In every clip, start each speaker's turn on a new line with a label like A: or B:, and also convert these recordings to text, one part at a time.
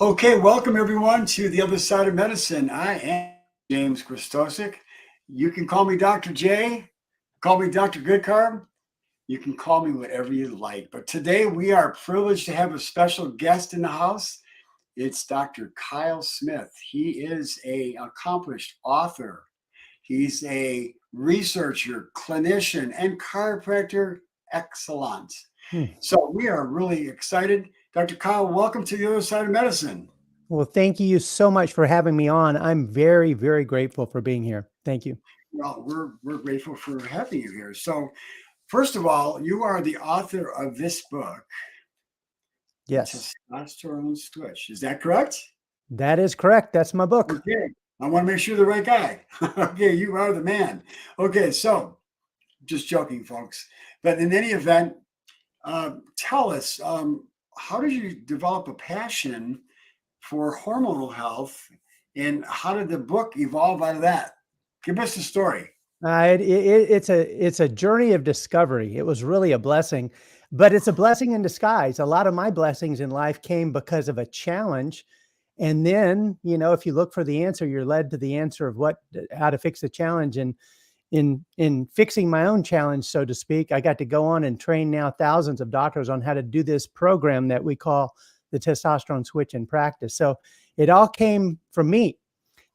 A: Okay, welcome everyone to the other side of medicine. I am James Krystosik. You can call me Dr. J, call me Dr. Goodcarb. You can call me whatever you like. But today we are privileged to have a special guest in the house. It's Dr. Kyle Smith. He is an accomplished author. He's a researcher, clinician, and chiropractor excellence.
B: Hmm.
A: So we are really excited. Dr. Kyle, welcome to the other side of medicine.
B: Well, thank you so much for having me on. I'm very, very grateful for being here. Thank you.
A: Well, we're grateful for having you here. So, first of all, you are the author of this book, The
B: Yes,
A: Testosterone Switch. Is that correct?
B: that is correct. That's my book.
A: Okay. I want to make sure the right guy. Okay, you are the man. Okay, so just joking, folks. But in any event, tell us, how did you develop a passion for hormonal health, and how did the book evolve out of that? Give us the story.
B: It's a journey of discovery. It was really a blessing, but it's a blessing in disguise. A lot of my blessings in life came because of a challenge. And then, if you look for the answer, you're led to the answer of how to fix the challenge. And in fixing my own challenge, so to speak, I got to go on and train now thousands of doctors on how to do this program that we call the testosterone switch in practice. So it all came from me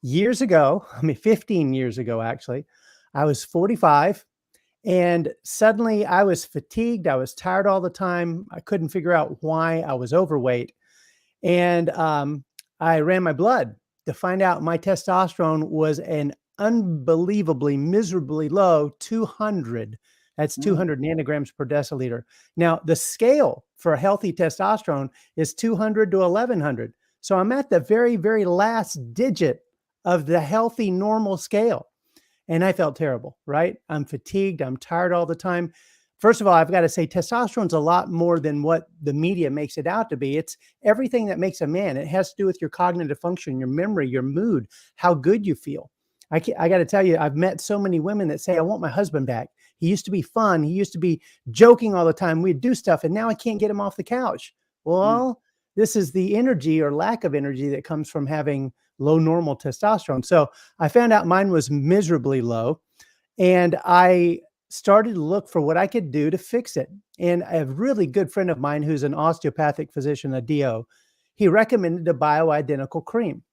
B: years ago. 15 years ago, actually. I was 45 and suddenly I was fatigued. I was tired all the time. I couldn't figure out why I was overweight. And I ran my blood to find out my testosterone was an unbelievably, miserably low 200. That's
A: Mm.
B: 200 nanograms per deciliter. Now, the scale for healthy testosterone is 200 to 1100. So I'm at the very, very last digit of the healthy normal scale. And I felt terrible, right? I'm fatigued. I'm tired all the time. First of all, I've got to say testosterone's a lot more than what the media makes it out to be. It's everything that makes a man. It has to do with your cognitive function, your memory, your mood, how good you feel. I got to tell you, I've met so many women that say, I want my husband back. He used to be fun. He used to be joking all the time. We'd do stuff, and now I can't get him off the couch.
A: Mm.
B: Well, this is the energy or lack of energy that comes from having low normal testosterone. So I found out mine was miserably low, and I started to look for what I could do to fix it. And a really good friend of mine who's an osteopathic physician, a DO, he recommended a bioidentical cream.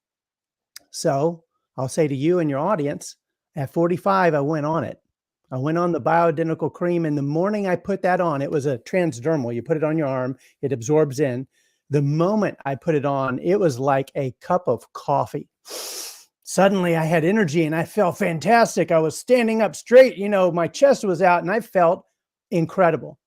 B: So I'll say to you and your audience, at 45, I went on it. I went on the bioidentical cream, and the morning I put that on, it was a transdermal. You put it on your arm, it absorbs in. The moment I put it on, it was like a cup of coffee. Suddenly I had energy and I felt fantastic. I was standing up straight, my chest was out and I felt incredible.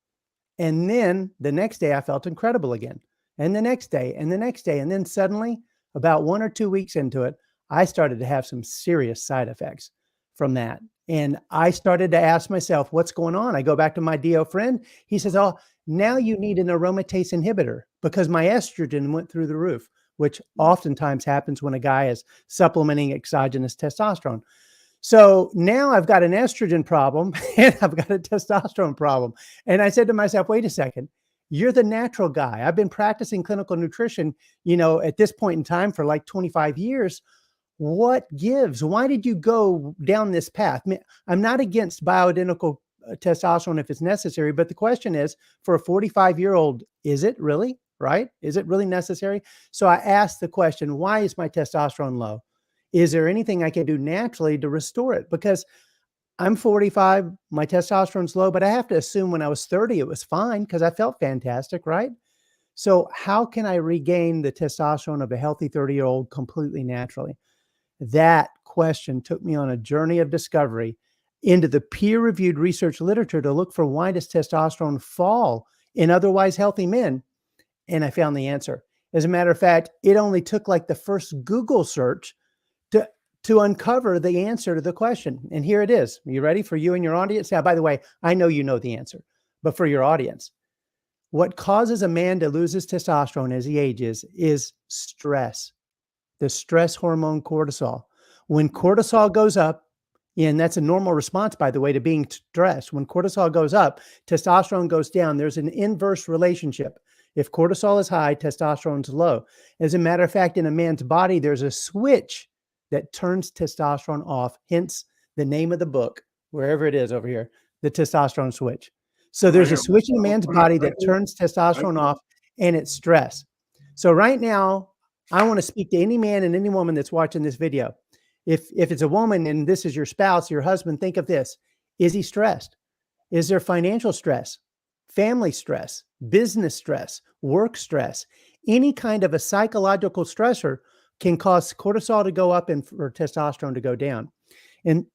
B: And then the next day I felt incredible again. And the next day and the next day. And then suddenly, about 1 or 2 weeks into it, I started to have some serious side effects from that. And I started to ask myself, what's going on? I go back to my DO friend. He says, oh, now you need an aromatase inhibitor because my estrogen went through the roof, which oftentimes happens when a guy is supplementing exogenous testosterone. So now I've got an estrogen problem and I've got a testosterone problem. And I said to myself, wait a second, you're the natural guy. I've been practicing clinical nutrition, at this point in time for like 25 years. What gives? Why did you go down this path? I'm not against bioidentical testosterone if it's necessary, but the question is, for a 45-year-old, is it really, right? Is it really necessary? So I asked the question, why is my testosterone low? Is there anything I can do naturally to restore it? Because I'm 45, my testosterone's low, but I have to assume when I was 30, it was fine because I felt fantastic, right? So how can I regain the testosterone of a healthy 30-year-old completely naturally? That question took me on a journey of discovery into the peer-reviewed research literature to look for why does testosterone fall in otherwise healthy men? And I found the answer. As a matter of fact, it only took like the first Google search to uncover the answer to the question. And here it is. Are you ready for you and your audience? Now, by the way, I know you know the answer, but for your audience, what causes a man to lose his testosterone as he ages is stress. The stress hormone cortisol. When cortisol goes up, and that's a normal response, by the way, to being stressed. When cortisol goes up, testosterone goes down. There's an inverse relationship. If cortisol is high, testosterone's low. As a matter of fact, in a man's body, there's a switch that turns testosterone off, hence the name of the book, wherever it is over here, the testosterone switch. So
A: Right
B: there's a
A: here.
B: switch in a man's body that turns testosterone off, and it's stress. So right now, I want to speak to any man and any woman that's watching this video. If it's a woman and this is your spouse, your husband, think of this. Is he stressed? Is there financial stress, family stress, business stress, work stress? Any kind of a psychological stressor can cause cortisol to go up and for testosterone to go down. And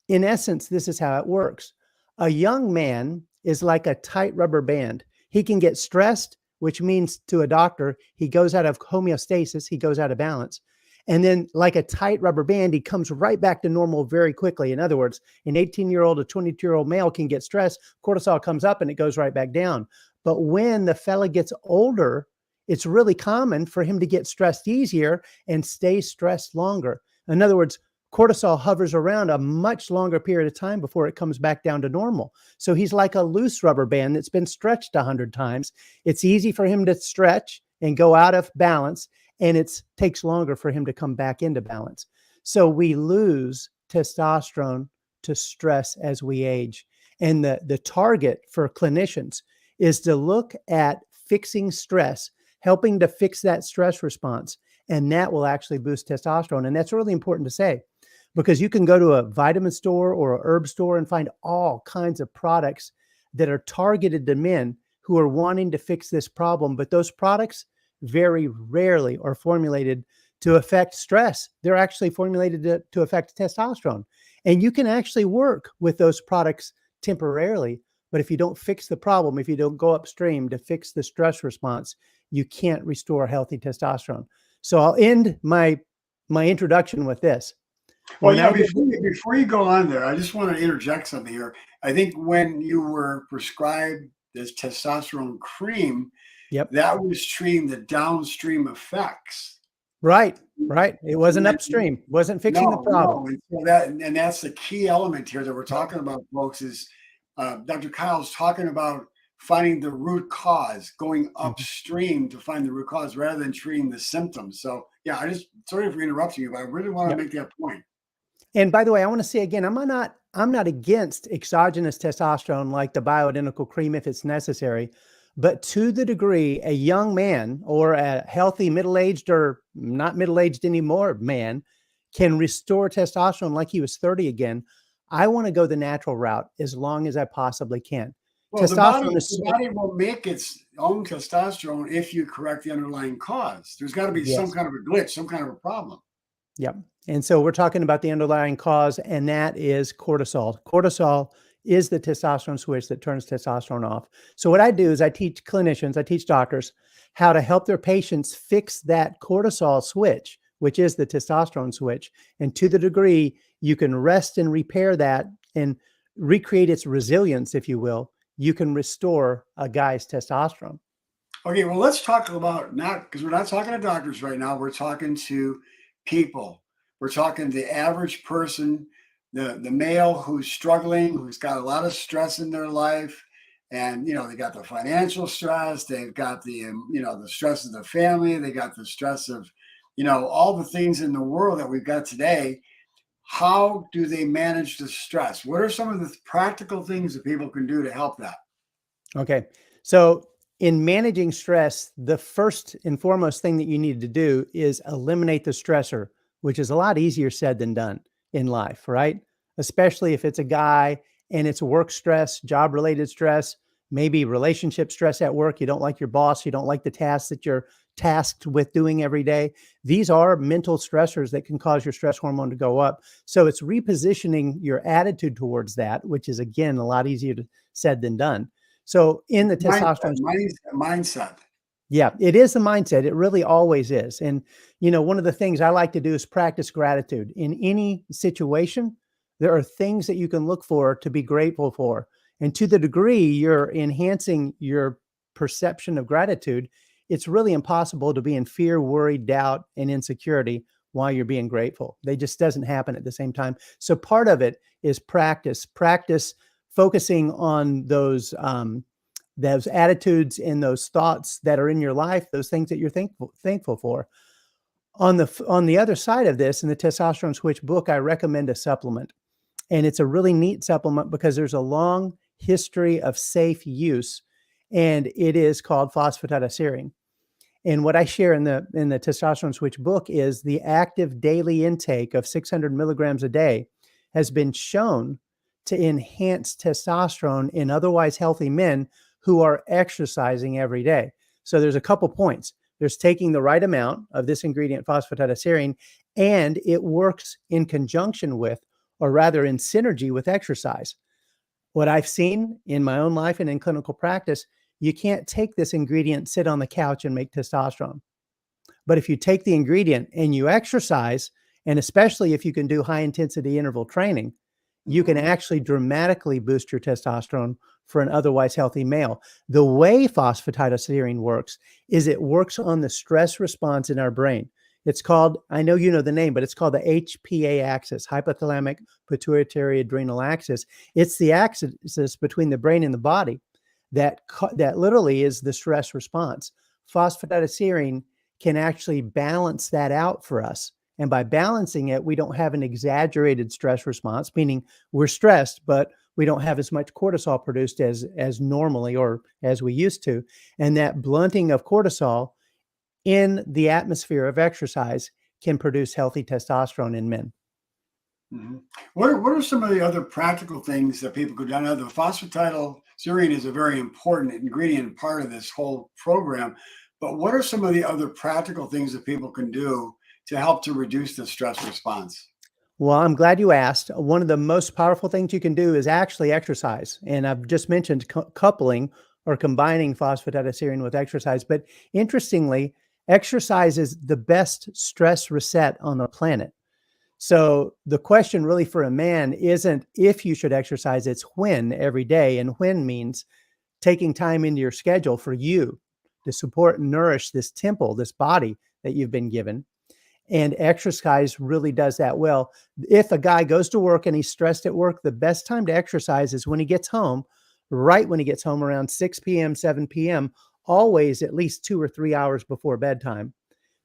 B: in essence, this is how it works. A young man is like a tight rubber band. He can get stressed, which means to a doctor, he goes out of homeostasis, he goes out of balance. And then like a tight rubber band, he comes right back to normal very quickly. In other words, an 18-year-old, a 22-year-old male can get stressed, cortisol comes up and it goes right back down. But when the fella gets older, it's really common for him to get stressed easier and stay stressed longer. In other words, cortisol hovers around a much longer period of time before it comes back down to normal. So he's like a loose rubber band that's been stretched 100 times. It's easy for him to stretch and go out of balance, and it takes longer for him to come back into balance. So we lose testosterone to stress as we age. And the target for clinicians is to look at fixing stress, helping to fix that stress response. And that will actually boost testosterone. And that's really important to say, because you can go to a vitamin store or a herb store and find all kinds of products that are targeted to men who are wanting to fix this problem. But those products very rarely are formulated to affect stress. They're actually formulated to affect testosterone. And you can actually work with those products temporarily. But if you don't fix the problem, if you don't go upstream to fix the stress response, you can't restore healthy testosterone. So I'll end my introduction with this.
A: Well, yeah, before you go on there, I just want to interject something here. I think when you were prescribed this testosterone cream,
B: Yep.
A: that was treating the downstream effects.
B: Right. It wasn't upstream, wasn't fixing the problem.
A: No. And that's the key element here that we're talking about, folks, is Dr. Kyle's talking about finding the root cause, going upstream to find the root cause rather than treating the symptoms. So yeah, sorry for interrupting you, but I really want to make that point.
B: And by the way, I want to say again, I'm not against exogenous testosterone like the bioidentical cream if it's necessary, but to the degree a young man or a healthy middle-aged or not middle-aged anymore man can restore testosterone like he was 30 again, I want to go the natural route as long as I possibly can.
A: Well, the body will make its own testosterone if you correct the underlying cause. There's got to be some kind of a glitch, some kind of a problem.
B: Yep. And so we're talking about the underlying cause, and that is cortisol. Cortisol is the testosterone switch that turns testosterone off. So what I do is I teach clinicians, I teach doctors how to help their patients fix that cortisol switch, which is the testosterone switch. And to the degree you can rest and repair that and recreate its resilience, if you will, you can restore a guy's testosterone.
A: Okay, well, let's talk about because we're not talking to doctors right now. We're talking to people. We're talking the average person, the male who's struggling, who's got a lot of stress in their life. And, they got the financial stress. They've got the stress of the family. They got the stress of, all the things in the world that we've got today. How do they manage the stress? What are some of the practical things that people can do to help that?
B: Okay. So in managing stress, the first and foremost thing that you need to do is eliminate the stressor, which is a lot easier said than done in life, right? Especially if it's a guy and it's work stress, job-related stress, maybe relationship stress at work. You don't like your boss. You don't like the tasks that you're tasked with doing every day. These are mental stressors that can cause your stress hormone to go up. So it's repositioning your attitude towards that, which is, again, a lot easier said than done. So in the testosterone
A: mindset.
B: Yeah, it is the mindset. It really always is. And, one of the things I like to do is practice gratitude. In any situation, there are things that you can look for to be grateful for. And to the degree you're enhancing your perception of gratitude, it's really impossible to be in fear, worry, doubt, and insecurity while you're being grateful. They just doesn't happen at the same time. So part of it is practice focusing on those those attitudes and those thoughts that are in your life, those things that you're thankful for. On the other side of this, in the Testosterone Switch book, I recommend a supplement. And it's a really neat supplement because there's a long history of safe use, and it is called phosphatidylserine. And what I share in the Testosterone Switch book is the active daily intake of 600 milligrams a day has been shown to enhance testosterone in otherwise healthy men who are exercising every day. So there's a couple points. There's taking the right amount of this ingredient, phosphatidylserine, and it works in conjunction with, or rather in synergy with, exercise. What I've seen in my own life and in clinical practice, you can't take this ingredient, sit on the couch, and make testosterone. But if you take the ingredient and you exercise, and especially if you can do high intensity interval training, you can actually dramatically boost your testosterone for an otherwise healthy male. The way phosphatidylserine works is it works on the stress response in our brain. It's called, I know you know the name, but it's called the HPA axis, hypothalamic pituitary adrenal axis. It's the axis between the brain and the body that literally is the stress response. Phosphatidylserine can actually balance that out for us. And by balancing it, we don't have an exaggerated stress response, meaning we're stressed, but we don't have as much cortisol produced as normally or as we used to. And that blunting of cortisol in the atmosphere of exercise can produce healthy testosterone in men.
A: Mm-hmm. What are some of the other practical things that people could do? I know the phosphatidylserine is a very important ingredient and part of this whole program, but what are some of the other practical things that people can do to help to reduce the stress response?
B: Well, I'm glad you asked. One of the most powerful things you can do is actually exercise. And I've just mentioned coupling or combining phosphatidylserine with exercise. But interestingly, exercise is the best stress reset on the planet. So the question really for a man isn't if you should exercise, it's when every day. And when means taking time into your schedule for you to support and nourish this temple, this body that you've been given. And exercise really does that well. If a guy goes to work and he's stressed at work, the best time to exercise is when he gets home, right when he gets home around 6 p.m., 7 p.m., always at least 2 or 3 hours before bedtime.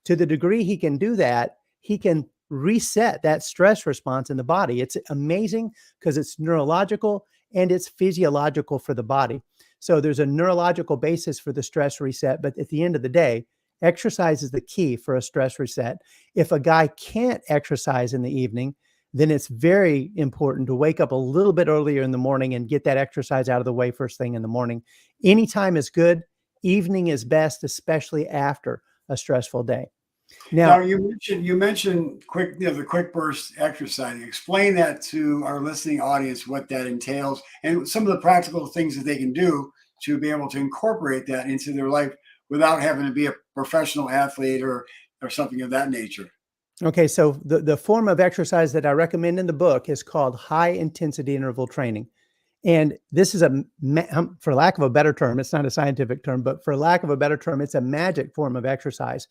B: To the degree he can do that, he can reset that stress response in the body. It's amazing because it's neurological and it's physiological for the body. So there's a neurological basis for the stress reset, but at the end of the day, exercise is the key for a stress reset. If a guy can't exercise in the evening, then it's very important to wake up a little bit earlier in the morning and get that exercise out of the way first thing in the morning. Anytime is good. Evening is best, especially after a stressful day.
A: Now
B: Now,
A: you mentioned quick, the quick burst exercise. Explain that to our listening audience what that entails and some of the practical things that they can do to be able to incorporate that into their life without having to be a professional athlete or something of that nature.
B: okay, so the form of exercise that I recommend in the book is called high intensity interval training. And this is for lack of a better term, it's not a scientific term, but for lack of a better term, it's a magic form of exercise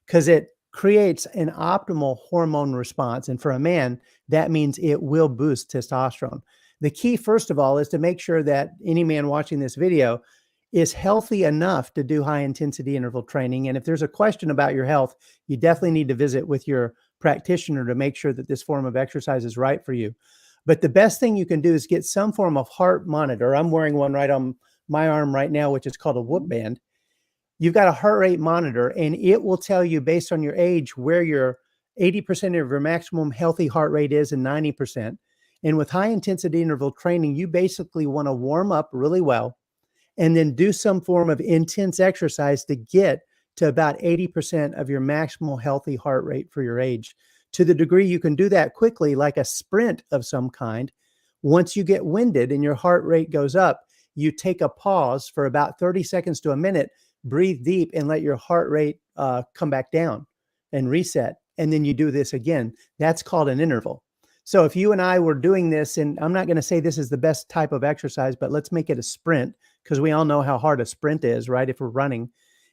B: because it creates an optimal hormone response. And for a man, that means it will boost testosterone. The key, first of all, is to make sure that any man watching this video is healthy enough to do high intensity interval training. And if there's a question about your health, you definitely need to visit with your practitioner to make sure that this form of exercise is right for you. But the best thing you can do is get some form of heart monitor. I'm wearing one right on my arm right now, which is called a Whoop band. You've got a heart rate monitor, and it will tell you based on your age where your 80% of your maximum healthy heart rate is and 90%. And with high intensity interval training, you basically want to warm up really well and then do some form of intense exercise to get to about 80% of your maximal healthy heart rate for your age. To the degree you can do that quickly, like a sprint of some kind, once you get winded and your heart rate goes up, you take a pause for about 30 seconds to a minute, breathe deep, and let your heart rate come back down and reset. And then you do this again. That's called an interval. So if you and I were doing this, and I'm not going to say this is the best type of exercise, but let's make it a sprint because we all know how hard a sprint is, right? If we're running,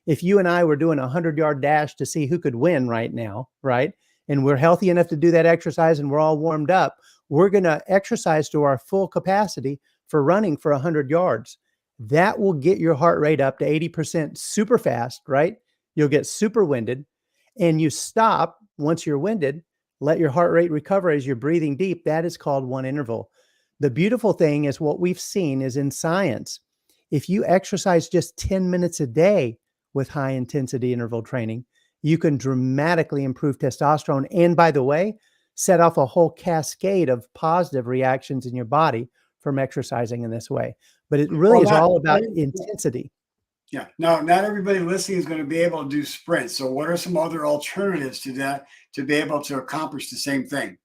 B: if you and I were doing a 100-yard dash to see who could win right now, right? And we're healthy enough to do that exercise and we're all warmed up, we're going to exercise to our full capacity for running for 100 yards. That will get your heart rate up to 80% super fast, right? You'll get super winded, and you stop once you're winded, let your heart rate recover as you're breathing deep. That is called one interval. The beautiful thing is what we've seen is in science, if you exercise just 10 minutes a day with high intensity interval training, you can dramatically improve testosterone. And by the way, set off a whole cascade of positive reactions in your body from exercising in this way. But it really
A: Well,
B: is
A: not
B: all about intensity.
A: yeah. Now, not everybody listening is going to be able to do sprints. So, what are some other alternatives to that to be able to accomplish the same thing?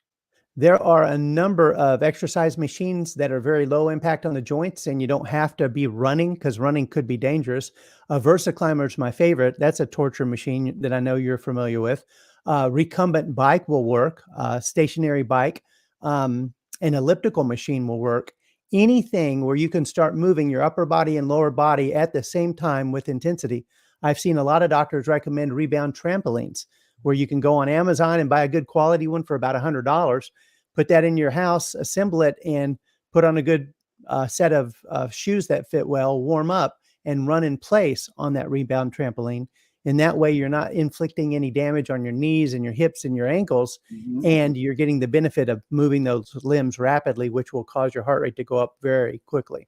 B: There are a number of exercise machines that are very low impact on the joints, and you don't have to be running because running could be dangerous. A VersaClimber is my favorite. That's a torture machine that I know you're familiar with. Recumbent bike will work. Stationary bike, an elliptical machine will work. Anything where you can start moving your upper body and lower body at the same time with intensity. I've seen a lot of doctors recommend rebound trampolines, where you can go on Amazon and buy a good quality one for about $100, put that in your house, assemble it, and put on a good set of shoes that fit well, warm up, and run in place on that rebound trampoline. And that way, you're not inflicting any damage on your knees and your hips and your ankles,
A: Mhm.
B: and you're getting the benefit of moving those limbs rapidly, which will cause your heart rate to go up very quickly.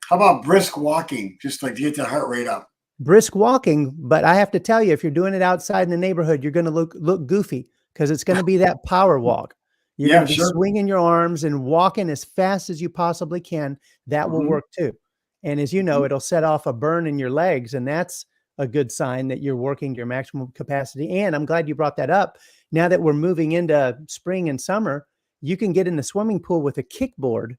A: How about brisk walking, just like to get the heart rate up?
B: Brisk walking, but I have to tell you, if you're doing it outside in the neighborhood, you're gonna look goofy because it's gonna be that power walk. You're
A: Yeah,
B: gonna be
A: sure.
B: swinging your arms and walking as fast as you possibly can. That will
A: Mhm.
B: work too. And as you know,
A: Mhm.
B: it'll set off a burn in your legs, and that's a good sign that you're working to your maximum capacity. And I'm glad you brought that up. Now that we're moving into spring and summer, you can get in the swimming pool with a kickboard,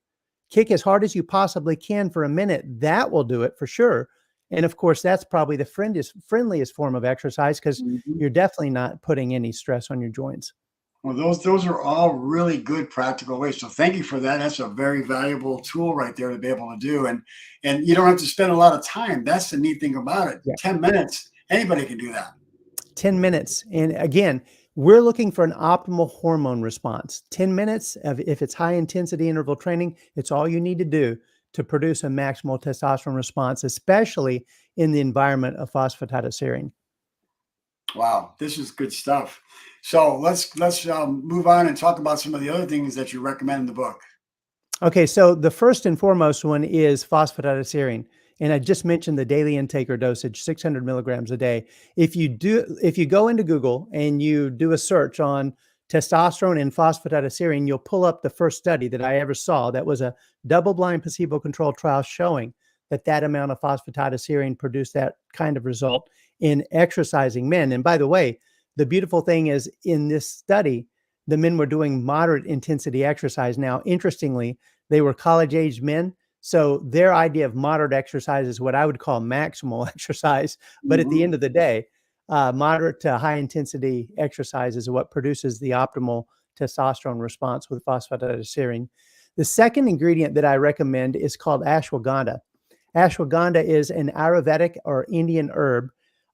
B: kick as hard as you possibly can for a minute. That will do it for sure. And of course, that's probably the friendliest form of exercise because
A: Mhm.
B: you're definitely not putting any stress on your joints.
A: Well, those are all really good practical ways. So thank you for that. That's a very valuable tool right there to be able to do. And you don't have to spend a lot of time. That's the neat thing about it.
B: Yeah.
A: 10 minutes, anybody can do that.
B: 10 minutes. And again, we're looking for an optimal hormone response. 10 minutes of if it's high intensity interval training, it's all you need to do to produce a maximal testosterone response, especially in the environment of phosphatidylserine.
A: Wow, this is good stuff. So let's move on and talk about some of the other things that you recommend in the book.
B: Okay, so the first and foremost one is phosphatidylserine. And I just mentioned the daily intake or dosage, 600 milligrams a day. If you go into Google and you do a search on testosterone and phosphatidylserine, you'll pull up the first study that I ever saw that was a double-blind placebo-controlled trial showing that that amount of phosphatidylserine produced that kind of result in exercising men. And by the way, the beautiful thing is in this study, the men were doing moderate intensity exercise. Now, interestingly, they were college aged men. So their idea of moderate exercise is what I would call maximal exercise. But at the
A: Mhm.
B: end of the day, moderate to high intensity exercise is what produces the optimal testosterone response with phosphatidylserine. The second ingredient that I recommend is called ashwagandha. Ashwagandha is an Ayurvedic or Indian herb,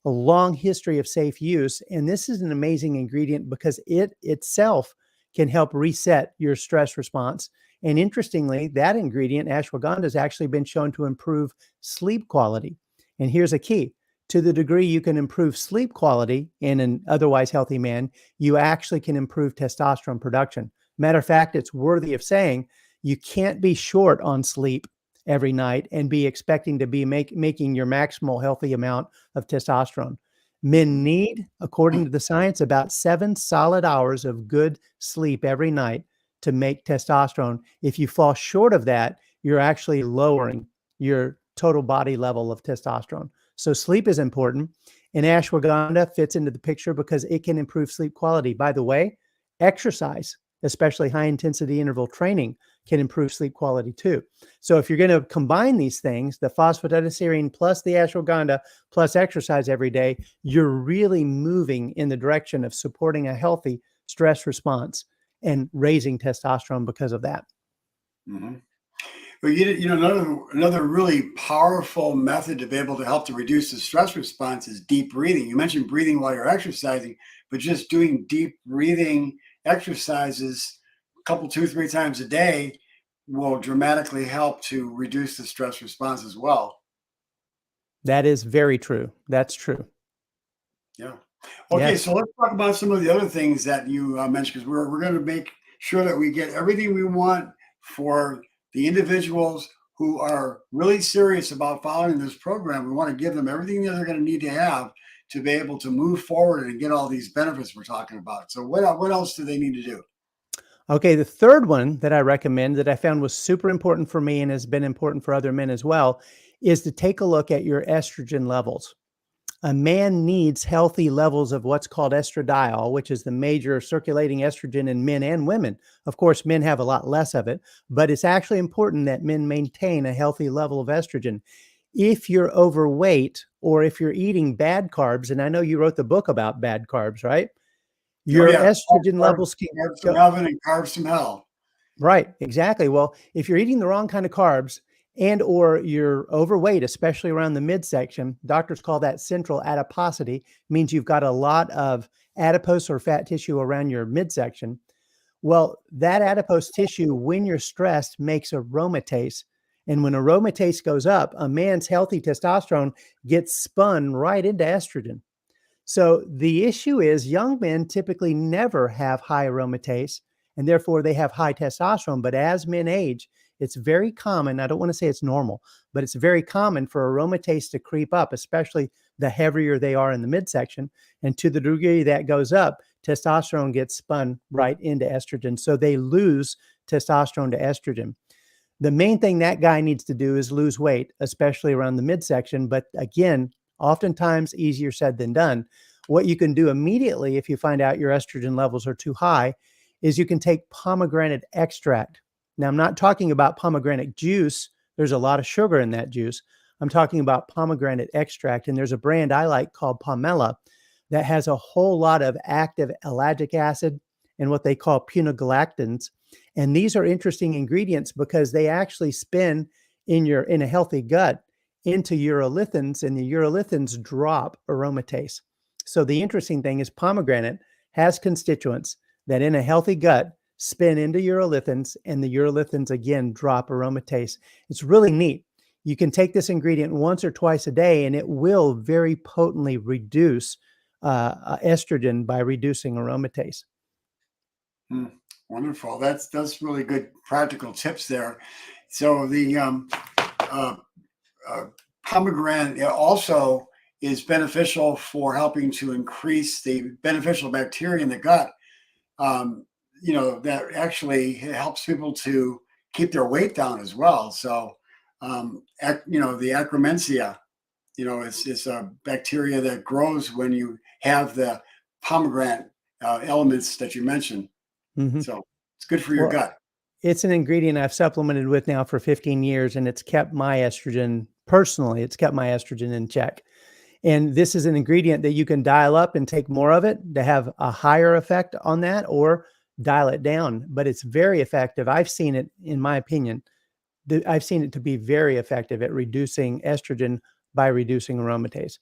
B: a long history of safe use. And this is an amazing ingredient because it itself can help reset your stress response. And interestingly, that ingredient, ashwagandha, has actually been shown to improve sleep quality. And here's a key: to the degree you can improve sleep quality in an otherwise healthy man, you actually can improve testosterone production. Matter of fact, it's worthy of saying you can't be short on sleep every night and be expecting to be making your maximal healthy amount of testosterone. Men
A: Mhm.
B: need, according to the science, about 7 solid hours of good sleep every night to make testosterone. If you fall short of that, you're actually lowering your total body level of testosterone. So sleep is important. And ashwagandha fits into the picture because it can improve sleep quality. By the way, exercise, especially high intensity interval training, can improve sleep quality too. So if you're going to combine these things, the phosphatidylserine plus the ashwagandha plus exercise every day, you're really moving in the direction of supporting a healthy stress response and raising testosterone because of that.
A: Mhm. Well, another really powerful method to be able to help to reduce the stress response is deep breathing. You mentioned breathing while you're exercising, but just doing deep breathing exercises a couple, 2, 3 times a day will dramatically help to reduce the stress response as well.
B: That is very true. That's true.
A: Yeah. Okay,
B: Yes.
A: so let's talk about some of the other things that you mentioned, because we're going to make sure that we get everything we want for the individuals who are really serious about following this program. We want to give them everything that they're going to need to have to be able to move forward and get all these benefits we're talking about. So what else do they need to do?
B: Okay, the third one that I recommend that I found was super important for me and has been important for other men as well is to take a look at your estrogen levels. A man needs healthy levels of what's called estradiol, which is the major circulating estrogen in men and women. Of course, men have a lot less of it, but it's actually important that men maintain a healthy level of estrogen. If you're overweight or if you're eating bad carbs, and I know you wrote the book about bad carbs, right?
A: Oh
B: Your
A: yeah,
B: estrogen levels can
A: carbs from
B: go.
A: heaven and carbs from hell.
B: Right, exactly. Well, if you're eating the wrong kind of carbs and or you're overweight, especially around the midsection, doctors call that central adiposity, means you've got a lot of adipose or fat tissue around your midsection. Well, that adipose tissue, when you're stressed, makes aromatase. And when aromatase goes up, a man's healthy testosterone gets spun right into estrogen. So the issue is young men typically never have high aromatase and therefore they have high testosterone. But as men age, it's very common. I don't want to say it's normal, but it's very common for aromatase to creep up, especially the heavier they are in the midsection. And to the degree that goes up, testosterone gets spun right into estrogen. So they lose testosterone to estrogen. The main thing that guy needs to do is lose weight, especially around the midsection. But again, oftentimes easier said than done. What you can do immediately if you find out your estrogen levels are too high is you can take pomegranate extract. Now, I'm not talking about pomegranate juice. There's a lot of sugar in that juice. I'm talking about pomegranate extract. And there's a brand I like called Pomelo that has a whole lot of active ellagic acid and what they call punogalactans. And these are interesting ingredients because they actually spin in a healthy gut into urolithins, and the urolithins drop aromatase. So the interesting thing is pomegranate has constituents that in a healthy gut spin into urolithins, and the urolithins again drop aromatase. It's really neat. You can take this ingredient once or twice a day, and it will very potently reduce estrogen by reducing aromatase.
A: Hmm, wonderful. That's really good practical tips there. So the uh, uh, pomegranate also is beneficial for helping to increase the beneficial bacteria in the gut. Um, that actually helps people to keep their weight down as well. So, the Akkermansia, it's a bacteria that grows when you have the pomegranate elements that you mentioned.
B: Mhm.
A: So it's good for your
B: Well,
A: gut.
B: it's an ingredient I've supplemented with now for 15 years, and it's kept my estrogen personally, it's kept my estrogen in check. And this is an ingredient that you can dial up and take more of it to have a higher effect on that or dial it down, but it's very effective. I've seen it, in my opinion, I've seen it to be very effective at reducing estrogen by reducing aromatase.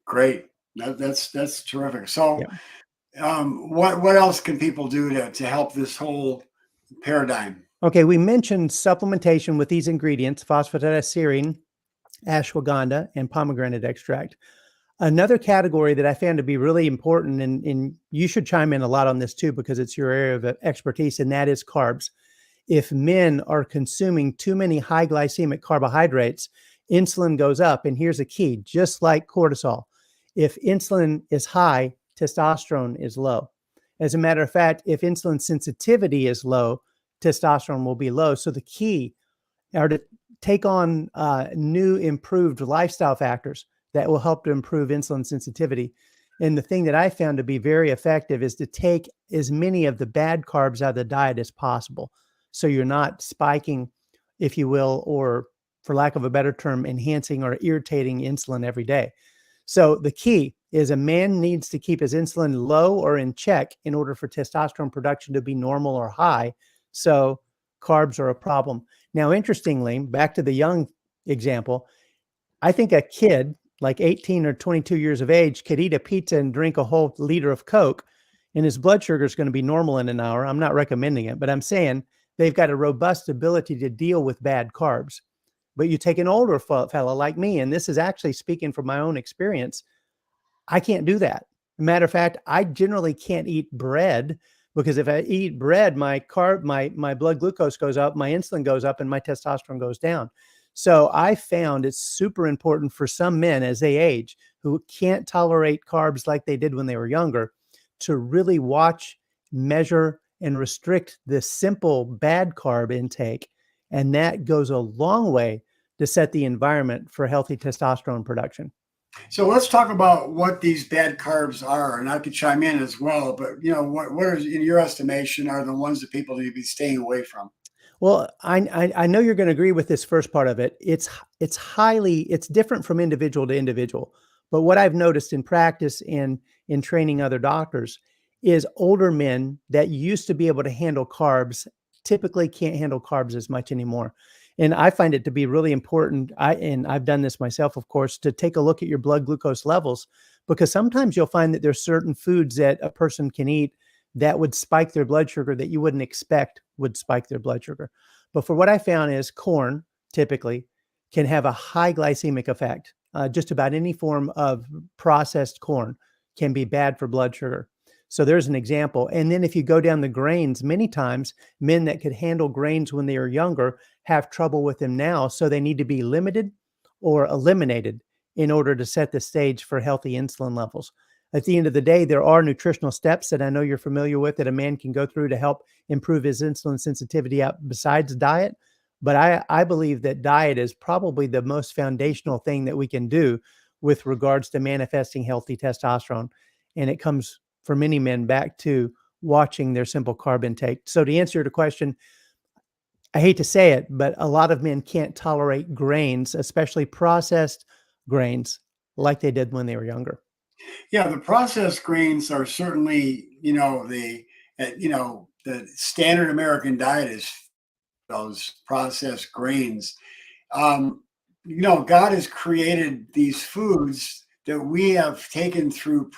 A: Great. That's terrific. So,
B: Yeah.
A: what else can people do to help this whole paradigm?
B: Okay, we mentioned supplementation with these ingredients, phosphatidylserine, ashwagandha, and pomegranate extract. Another category that I found to be really important, and you should chime in a lot on this too, because it's your area of expertise, and that is carbs. If men are consuming too many high glycemic carbohydrates, insulin goes up. And here's a key, just like cortisol. If insulin is high, testosterone is low. As a matter of fact, if insulin sensitivity is low, testosterone will be low. So the key are to take on new improved lifestyle factors that will help to improve insulin sensitivity. And the thing that I found to be very effective is to take as many of the bad carbs out of the diet as possible. So you're not spiking, if you will, or for lack of a better term, enhancing or irritating insulin every day. So the key is a man needs to keep his insulin low or in check in order for testosterone production to be normal or high. So carbs are a problem. Now, interestingly, back to the young example, I think a kid like 18 or 22 years of age could eat a pizza and drink a whole liter of Coke, and his blood sugar is going to be normal in an hour. I'm not recommending it, but I'm saying they've got a robust ability to deal with bad carbs. But you take an older fella like me, and this is actually speaking from my own experience, I can't do that. Matter of fact, I generally can't eat bread because if I eat bread, my blood glucose goes up, my insulin goes up, and my testosterone goes down. So I found it's super important for some men as they age who can't tolerate carbs like they did when they were younger to really watch, measure, and restrict the simple bad carb intake. And that goes a long way to set the environment for healthy testosterone production.
A: So let's talk about what these bad carbs are, and I could chime in as well. But what are, in your estimation, are the ones that people need to be staying away from?
B: Well, I know you're going to agree with this first part of it. It's different from individual to individual. But what I've noticed in practice and in training other doctors is older men that used to be able to handle carbs typically can't handle carbs as much anymore. And I find it to be really important. And I've done this myself, of course, to take a look at your blood glucose levels, because sometimes you'll find that there's certain foods that a person can eat that would spike their blood sugar that you wouldn't expect would spike their blood sugar. But for what I found is corn typically can have a high glycemic effect. Just about any form of processed corn can be bad for blood sugar. So there's an example. And then if you go down the grains, many times men that could handle grains when they were younger have trouble with them now. So they need to be limited or eliminated in order to set the stage for healthy insulin levels. At the end of the day, there are nutritional steps that I know you're familiar with that a man can go through to help improve his insulin sensitivity out besides diet. But I believe that diet is probably the most foundational thing that we can do with regards to manifesting healthy testosterone. And it comes for many men back to watching their simple carb intake. So to answer your question, I hate to say it, but a lot of men can't tolerate grains, especially processed grains, like they did when they were younger.
A: Yeah, the processed grains are certainly, the standard American diet is those processed grains. God has created these foods that we have taken through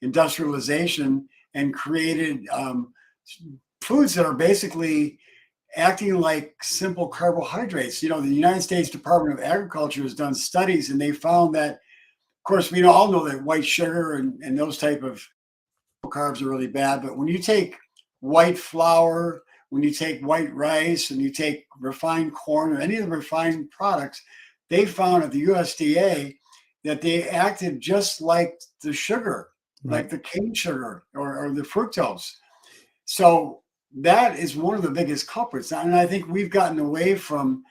A: industrialization and created foods that are basically acting like simple carbohydrates. The United States Department of Agriculture has done studies, and they found that, of course, we all know that white sugar and those type of carbs are really bad. But when you take white flour, when you take white rice, and you take refined corn or any of the refined products, they found at the USDA that they acted just like the sugar,
B: Right.
A: like the cane sugar or the fructose. So that is one of the biggest culprits. And I think we've gotten away from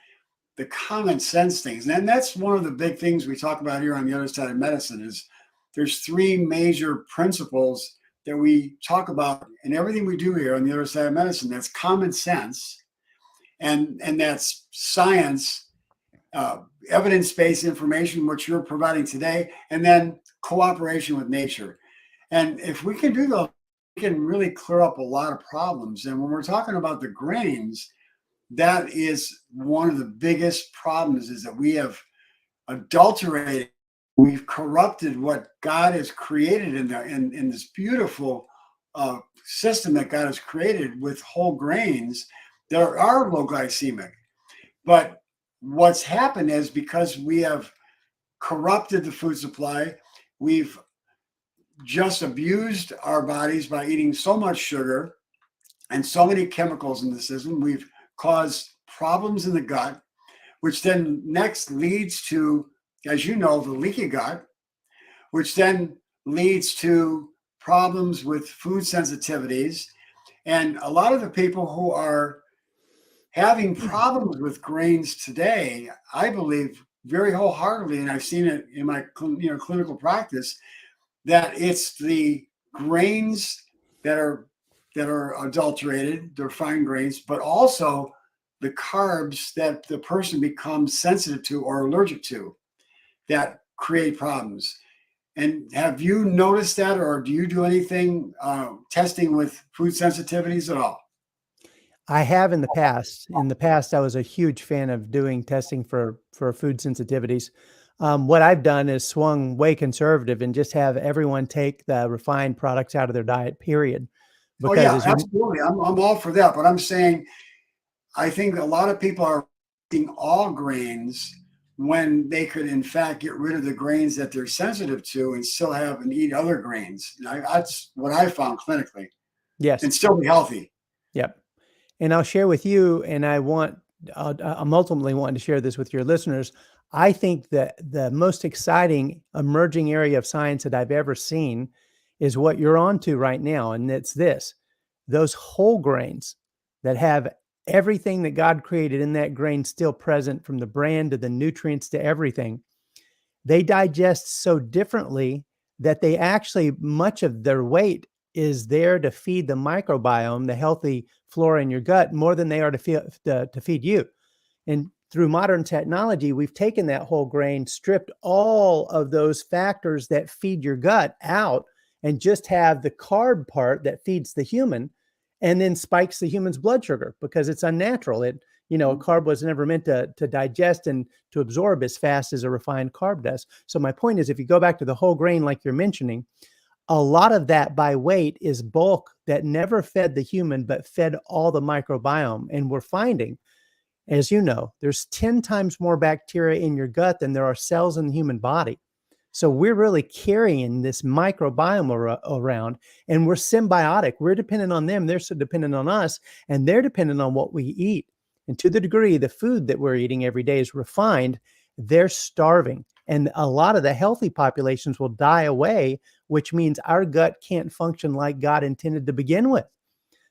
A: the common sense things. And that's one of the big things we talk about here on the other side of medicine is there's three major principles that we talk about in everything we do here on the other side of medicine. That's common sense, and that's science, evidence-based information, which you're providing today, and then cooperation with nature. And if we can do those, we can really clear up a lot of problems. And when we're talking about the grains, that is one of the biggest problems, is that we have adulterated, we've corrupted what God has created in this beautiful system that God has created with whole grains that are low glycemic. But what's happened is, because we have corrupted the food supply, we've just abused our bodies by eating so much sugar and so many chemicals in the system. We've caused problems in the gut, which then next leads to, as you know, the leaky gut, which then leads to problems with food sensitivities. And a lot of the people who are having problems with grains today, I believe very wholeheartedly, and I've seen it in my clinical practice, that it's the grains that are adulterated, they're fine grains, but also the carbs that the person becomes sensitive to or allergic to that create problems. And have you noticed that, or do you do anything testing with food sensitivities at all?
B: I have in the past. In the past, I was a huge fan of doing testing for food sensitivities. What I've done is swung way conservative and just have everyone take the refined products out of their diet, period.
A: Oh
B: Because
A: yeah,
B: as you
A: absolutely. I'm all for that, but I'm saying I think a lot of people are eating all grains when they could, in fact, get rid of the grains that they're sensitive to and still have and eat other grains. That's what I found clinically,
B: Yes.
A: and still be healthy.
B: Yep. And I'll share with you, and I'm ultimately wanting to share this with your listeners. I think that the most exciting emerging area of science that I've ever seen is what you're onto right now. And it's this: those whole grains that have everything that God created in that grain still present, from the bran to the nutrients to everything. They digest so differently that they actually, much of their weight is there to feed the microbiome, the healthy flora in your gut, more than they are to feed you. And through modern technology, we've taken that whole grain, stripped all of those factors that feed your gut out, and just have the carb part that feeds the human, and then spikes the human's blood sugar because it's unnatural. A carb was never meant to digest and to absorb as fast as a refined carb does. So my point is, if you go back to the whole grain, like you're mentioning, a lot of that by weight is bulk that never fed the human, but fed all the microbiome. And we're finding, as you know, there's 10 times more bacteria in your gut than there are cells in the human body. So we're really carrying this microbiome around, and we're symbiotic. We're dependent on them. They're so dependent on us, and they're dependent on what we eat. And to the degree the food that we're eating every day is refined, they're starving. And a lot of the healthy populations will die away, which means our gut can't function like God intended to begin with.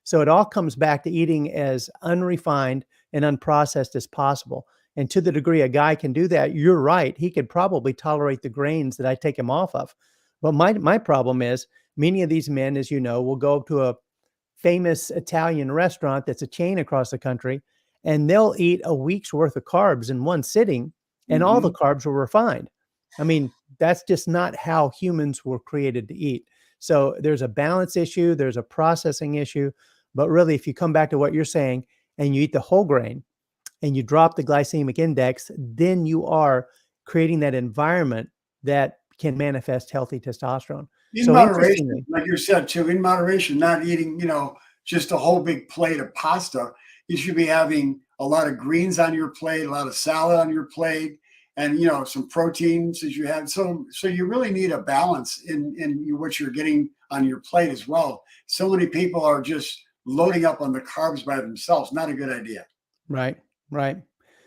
B: So it all comes back to eating as unrefined and unprocessed as possible. And to the degree a guy can do that, you're right. He could probably tolerate the grains that I take him off of. But my problem is, many of these men, as you know, will go to a famous Italian restaurant that's a chain across the country, and they'll eat a week's worth of carbs in one sitting, and all the carbs were refined. I mean, that's just not how humans were created to eat. So there's a balance issue, there's a processing issue. But really, if you come back to what you're saying and you eat the whole grain and you drop the glycemic index, then you are creating that environment that can manifest healthy testosterone.
A: In
B: So
A: moderation,
B: interestingly,
A: like you said too, in moderation, not eating, just a whole big plate of pasta. You should be having a lot of greens on your plate, a lot of salad on your plate, and some proteins as you have. So you really need a balance in what you're getting on your plate as well. So many people are just loading up on the carbs by themselves. Not a good idea.
B: right, right.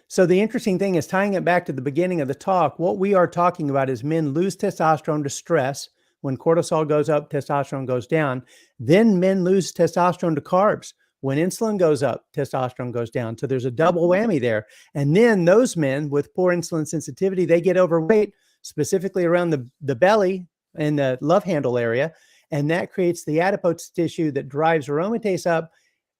B: So the interesting thing is, tying it back to the beginning of the talk, what we are talking about is men lose testosterone to stress. When cortisol goes up, testosterone goes down. Then men lose testosterone to carbs. When insulin goes up, testosterone goes down. So there's a double whammy there. And then those men with poor insulin sensitivity, they get overweight, specifically around the belly and the love handle area. And that creates the adipose tissue that drives aromatase up,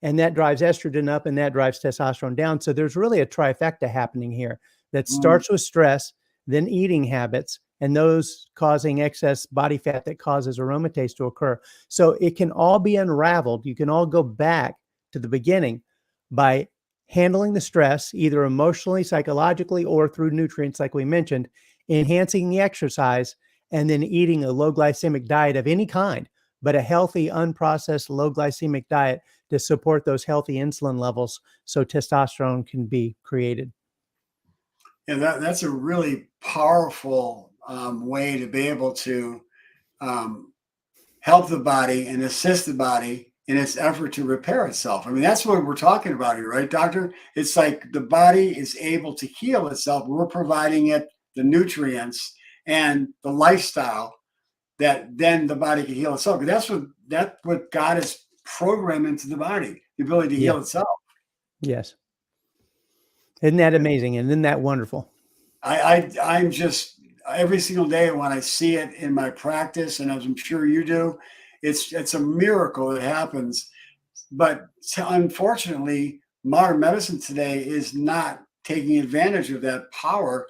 B: and that drives estrogen up, and that drives testosterone down. So there's really a trifecta happening here that
A: Mm.
B: starts with stress, then eating habits, and those causing excess body fat that causes aromatase to occur. So it can all be unraveled. You can all go back to the beginning by handling the stress, either emotionally, psychologically, or through nutrients, like we mentioned, enhancing the exercise, and then eating a low glycemic diet of any kind, but a healthy, unprocessed, low glycemic diet to support those healthy insulin levels so testosterone can be created.
A: Yeah, that's a really powerful way to be able to um, help the body and assist the body in its effort to repair itself. I mean, that's what we're talking about here, right, doctor? It's like the body is able to heal itself. We're providing it the nutrients and the lifestyle that then the body can heal itself. Because that's what God has programmed into the body, the ability to
B: Yeah.
A: heal itself.
B: Yes. Isn't that amazing? And isn't that wonderful?
A: I'm just every single day when I see it in my practice, and as I'm sure you do, it's a miracle that happens. But unfortunately, modern medicine today is not taking advantage of that power.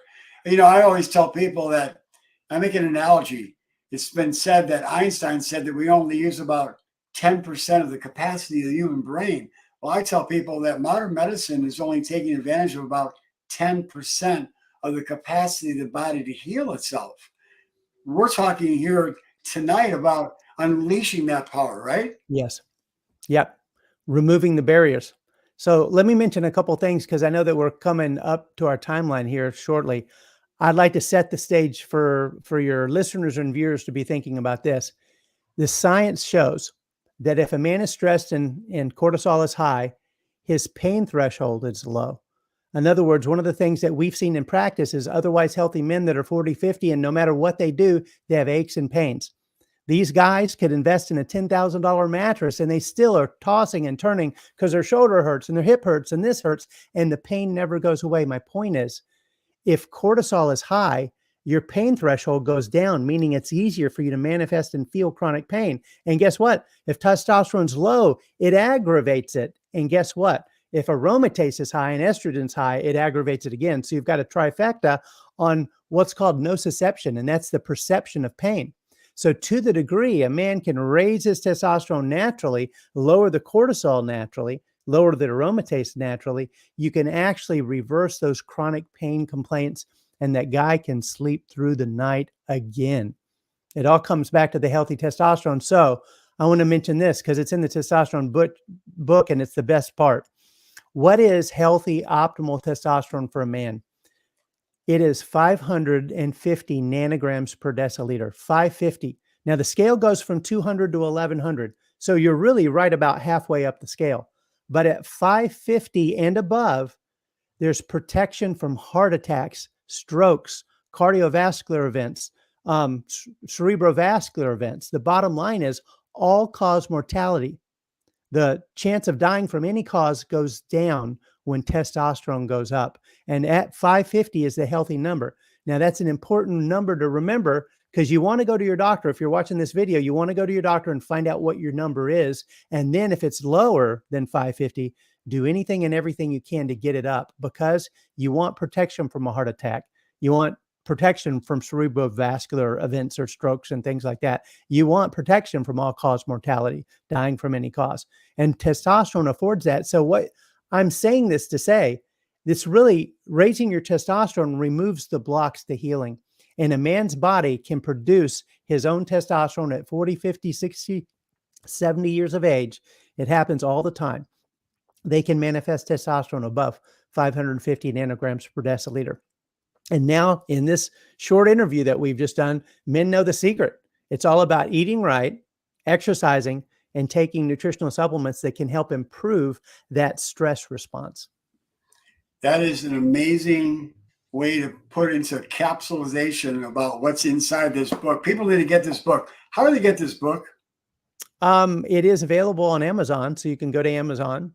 A: I always tell people that I make an analogy. It's been said that Einstein said that we only use about 10% of the capacity of the human brain. Well, I tell people that modern medicine is only taking advantage of about 10% of the capacity of the body to heal itself. We're talking here tonight about unleashing that power, right?
B: Yes. Yep. Removing the barriers. So let me mention a couple things because I know that we're coming up to our timeline here shortly. I'd like to set the stage for your listeners and viewers to be thinking about this. The science shows that if a man is stressed and cortisol is high, his pain threshold is low. In other words, one of the things that we've seen in practice is otherwise healthy men that are 40, 50, and no matter what they do, they have aches and pains. These guys could invest in a $10,000 mattress and they still are tossing and turning because their shoulder hurts and their hip hurts and this hurts, and the pain never goes away. My point is, if cortisol is high, your pain threshold goes down, meaning it's easier for you to manifest and feel chronic pain. And guess what? If testosterone's low, it aggravates it. And guess what? If aromatase is high and estrogen's high, it aggravates it again. So you've got a trifecta on what's called nociception, and that's the perception of pain. So to the degree a man can raise his testosterone naturally, lower the cortisol naturally, lower the aromatase naturally, you can actually reverse those chronic pain complaints, and that guy can sleep through the night again. It all comes back to the healthy testosterone. So I want to mention this because it's in the testosterone book and it's the best part. What is healthy, optimal testosterone for a man? It is 550 nanograms per deciliter, 550. Now the scale goes from 200 to 1100. So you're really right about halfway up the scale. But at 550 and above, there's protection from heart attacks, strokes, cardiovascular events, cerebrovascular events. The bottom line is all-cause mortality. The chance of dying from any cause goes down when testosterone goes up. And at 550 is the healthy number. Now, that's an important number to remember because you want to go to your doctor. If you're watching this video, you want to go to your doctor and find out what your number is. And then if it's lower than 550, do anything and everything you can to get it up because you want protection from a heart attack. You want protection from cerebrovascular events or strokes and things like that. You want protection from all-cause mortality, dying from any cause. And testosterone affords that. So what I'm saying this to say, this really raising your testosterone removes the blocks to healing. And a man's body can produce his own testosterone at 40, 50, 60, 70 years of age. It happens all the time. They can manifest testosterone above 550 nanograms per deciliter. And now in this short interview that we've just done, men know the secret. It's all about eating right, exercising, and taking nutritional supplements that can help improve that stress response.
A: That is an amazing way to put into capsulization about what's inside this book. People need to get this book. How do they get this book?
B: It is available on Amazon, so you can go to Amazon.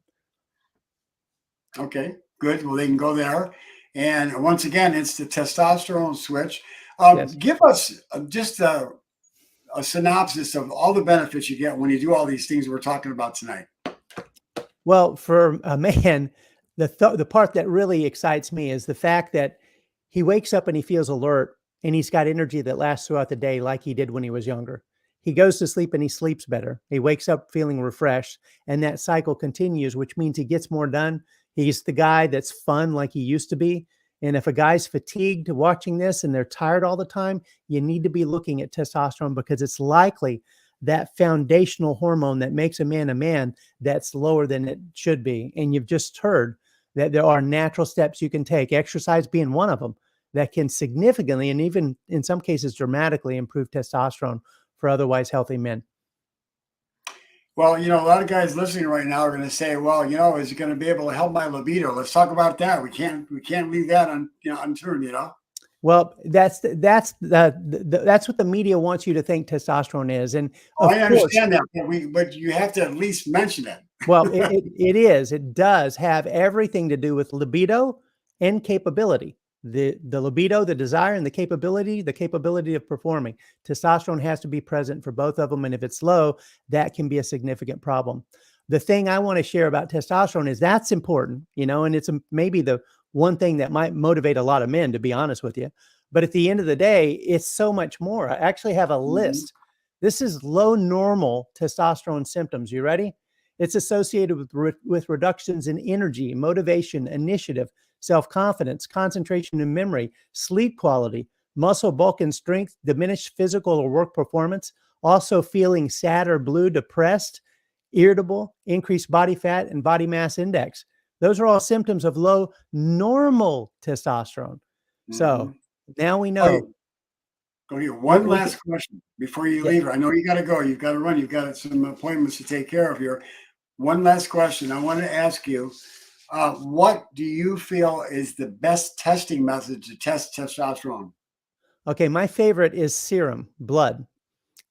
A: Okay, good. Well, they can go there. And once again, it's the testosterone switch.
B: Yes.
A: Give us just a synopsis of all the benefits you get when you do all these things we're talking about tonight.
B: Well, for a man, the part that really excites me is the fact that he wakes up and he feels alert and he's got energy that lasts throughout the day like he did when he was younger. He goes to sleep and he sleeps better. He wakes up feeling refreshed, and that cycle continues, which means he gets more done. He's the guy that's fun like he used to be. And if a guy's fatigued watching this and they're tired all the time, you need to be looking at testosterone because it's likely that foundational hormone that makes a man that's lower than it should be. And you've just heard that there are natural steps you can take, exercise being one of them, that can significantly and even in some cases dramatically improve testosterone for otherwise healthy men.
A: Well, a lot of guys listening right now are going to say, "Well, is it going to be able to help my libido?" Let's talk about that. We can't leave that unturned.
B: Well, that's what the media wants you to think testosterone is, and of
A: I
B: course,
A: understand that, but you have to at least mention it.
B: well, it does have everything to do with libido and capability. The libido, the desire, and the capability of performing. Testosterone has to be present for both of them, and if it's low, that can be a significant problem. The thing I want to share about testosterone is that's important, and it's maybe the one thing that might motivate a lot of men, to be honest with you. But at the end of the day, it's so much more. I actually have a list. This is low normal testosterone symptoms. You ready? It's associated with reductions in energy, motivation, initiative, self-confidence, concentration and memory, sleep quality, muscle bulk and strength, diminished physical or work performance, also feeling sad or blue, depressed, irritable, increased body fat and body mass index. Those are all symptoms of low normal testosterone. So now we
A: Oh,
B: know.
A: okay,
B: we,
A: one
B: we can,
A: last question before you
B: yeah.
A: leave. I know you got to go. You've got to run. You've got some appointments to take care of here. One last question. I want to ask you, what do you feel is the best testing method to test testosterone?
B: Okay, my favorite is serum, blood.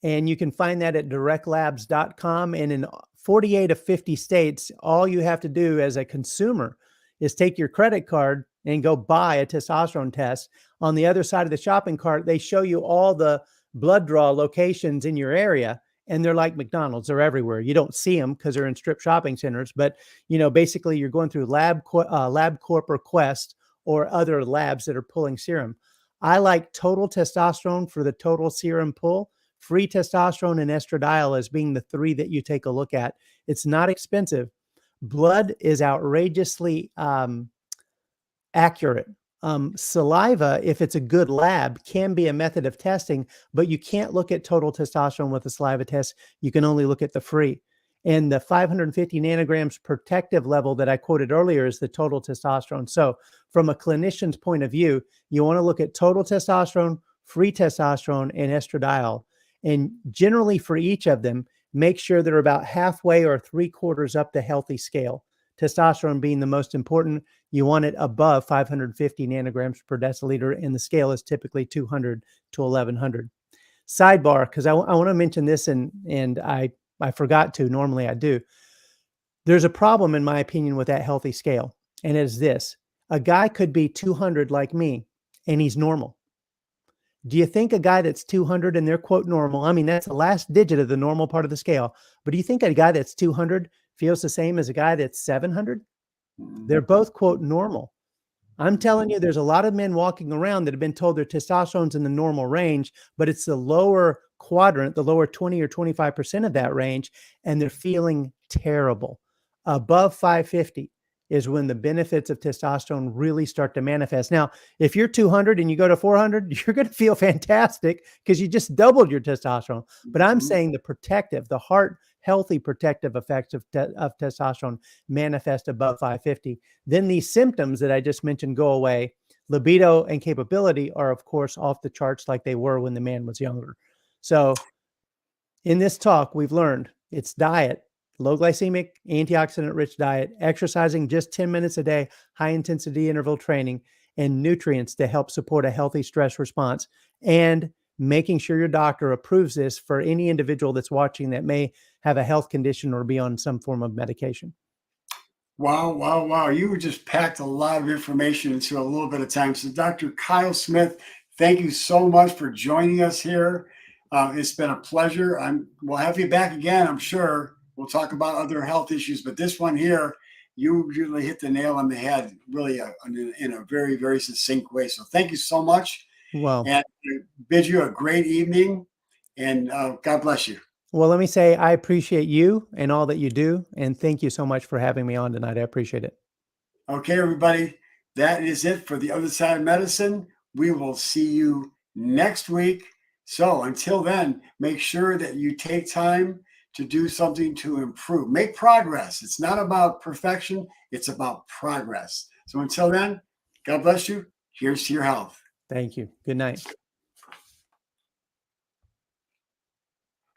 B: And you can find that at directlabs.com. And in 48 of 50 states, all you have to do as a consumer is take your credit card and go buy a testosterone test. On the other side of the shopping cart, they show you all the blood draw locations in your area. And they're like McDonald's, they're everywhere. You don't see them because they're in strip shopping centers. But, basically you're going through LabCorp or Quest or other labs that are pulling serum. I like total testosterone for the total serum pull, free testosterone, and estradiol as being the three that you take a look at. It's not expensive. Blood is outrageously accurate. Saliva, if it's a good lab, can be a method of testing, but you can't look at total testosterone with a saliva test. You can only look at the free. And the 550 nanograms protective level that I quoted earlier is the total testosterone. So from a clinician's point of view, you want to look at total testosterone, free testosterone, and estradiol. And generally for each of them, make sure they're about halfway or 3/4 up the healthy scale. Testosterone being the most important, you want it above 550 nanograms per deciliter, and the scale is typically 200 to 1100. Sidebar, because I want to mention this, and I forgot to. Normally I do. There's a problem, in my opinion, with that healthy scale, and it is this: a guy could be 200 like me, and he's normal. Do you think a guy that's 200 and they're quote normal? I mean, that's the last digit of the normal part of the scale. But do you think a guy that's 200 feels the same as a guy that's 700? They're both quote normal. I'm telling you, there's a lot of men walking around that have been told their testosterone's in the normal range, but it's the lower quadrant, the lower 20 or 25% of that range, and they're feeling terrible. Above 550 is when the benefits of testosterone really start to manifest. Now, if you're 200 and you go to 400, you're going to feel fantastic because you just doubled your testosterone. But I'm saying the protective, the heart healthy protective effects of testosterone manifest above 550. Then these symptoms that I just mentioned go away. Libido and capability are, of course, off the charts like they were when the man was younger. So in this talk, we've learned it's diet, low glycemic, antioxidant rich diet, exercising just 10 minutes a day, high intensity interval training, and nutrients to help support a healthy stress response, and making sure your doctor approves this for any individual that's watching that may have a health condition or be on some form of medication.
A: Wow, wow, wow. You just packed a lot of information into a little bit of time. So, Dr. Kyle Smith, thank you so much for joining us here. It's been a pleasure. We'll have you back again, I'm sure. We'll talk about other health issues, but this one here, you really hit the nail on the head, really in a very, very succinct way. So, thank you so much.
B: Well,
A: And I bid you a great evening, and God bless you.
B: well, let me say I appreciate you and all that you do, and thank you so much for having me on tonight. I appreciate it.
A: Okay, everybody, that is it for the other side of medicine. We will see you next week. So until then, make sure that you take time to do something to improve, make progress. It's not about perfection, it's about progress. So until then, God bless you. Here's to your health.
B: Thank you. Good night.